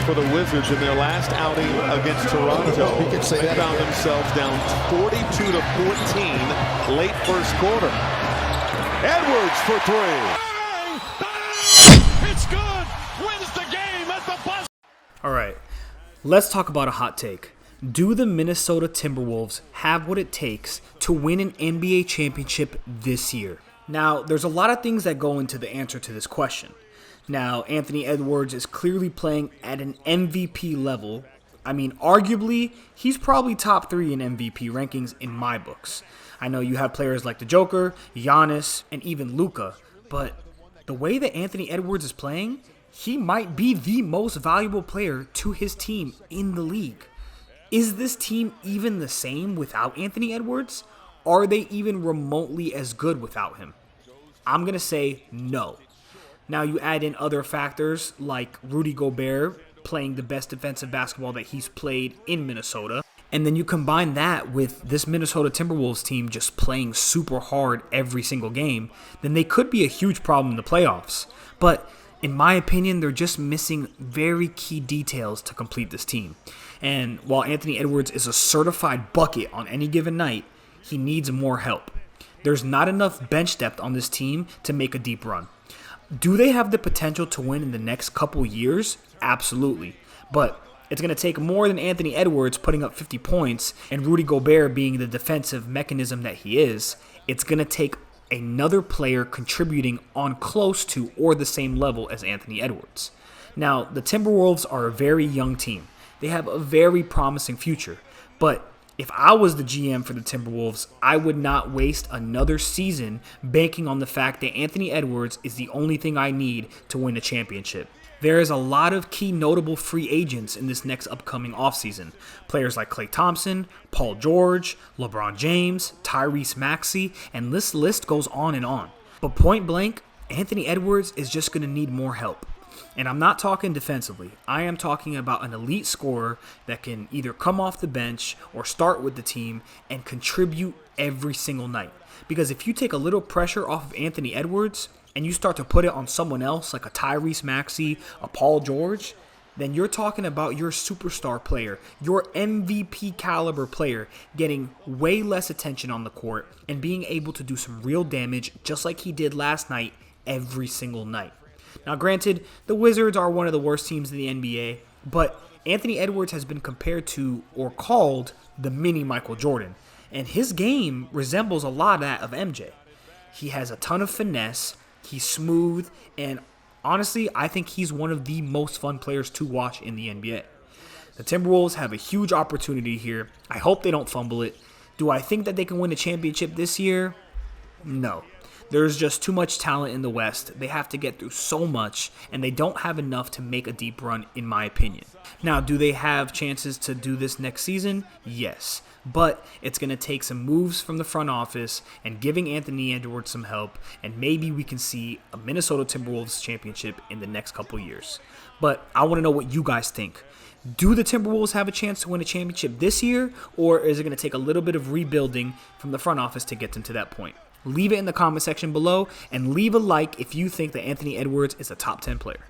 for the Wizards in their last outing against Toronto. You could say They that. found themselves down 42-14 late first quarter. Edwards for three. It's good. Wins the game at the buzzer. All right, let's talk about a hot take. Do the Minnesota Timberwolves have what it takes to win an NBA championship this year? Now, there's a lot of things that go into the answer to this question. Now, Anthony Edwards is clearly playing at an MVP level. I mean, arguably, he's probably top 3 in MVP rankings in my books. I know you have players like the Joker, Giannis, and even Luka, but the way that Anthony Edwards is playing, he might be the most valuable player to his team in the league. Is this team even the same without Anthony Edwards? Are they even remotely as good without him? I'm going to say no. Now you add in other factors like Rudy Gobert playing the best defensive basketball that he's played in Minnesota. And then you combine that with this Minnesota Timberwolves team just playing super hard every single game, then they could be a huge problem in the playoffs. But in my opinion, they're just missing very key details to complete this team. And while Anthony Edwards is a certified bucket on any given night, he needs more help. There's not enough bench depth on this team to make a deep run. Do they have the potential to win in the next couple years? Absolutely. But it's going to take more than Anthony Edwards putting up 50 points and Rudy Gobert being the defensive mechanism that he is. It's going to take another player contributing on close to or the same level as Anthony Edwards. Now, the Timberwolves are a very young team. They have a very promising future. But if I was the GM for the Timberwolves, I would not waste another season banking on the fact that Anthony Edwards is the only thing I need to win a championship. There is a lot of key notable free agents in this next upcoming offseason. Players like Klay Thompson, Paul George, LeBron James, Tyrese Maxey, and this list goes on and on. But point blank, Anthony Edwards is just going to need more help. And I'm not talking defensively. I am talking about an elite scorer that can either come off the bench or start with the team and contribute every single night. Because if you take a little pressure off of Anthony Edwards and you start to put it on someone else like a Tyrese Maxey, a Paul George, then you're talking about your superstar player, your MVP caliber player getting way less attention on the court and being able to do some real damage just like he did last night every single night. Now, granted, the Wizards are one of the worst teams in the NBA, but Anthony Edwards has been compared to or called the mini Michael Jordan, and his game resembles a lot of that of MJ. He has a ton of finesse, he's smooth, and honestly, I think he's one of the most fun players to watch in the NBA. The Timberwolves have a huge opportunity here. I hope they don't fumble it. Do I think that they can win a championship this year? No. There's just too much talent in the West. They have to get through so much, and they don't have enough to make a deep run, in my opinion. Now, do they have chances to do this next season? Yes. But it's going to take some moves from the front office and giving Anthony Edwards some help, and maybe we can see a Minnesota Timberwolves championship in the next couple years. But I want to know what you guys think. Do the Timberwolves have a chance to win a championship this year, or is it going to take a little bit of rebuilding from the front office to get them to that point? Leave it in the comment section below, and leave a like if you think that Anthony Edwards is a top 10 player.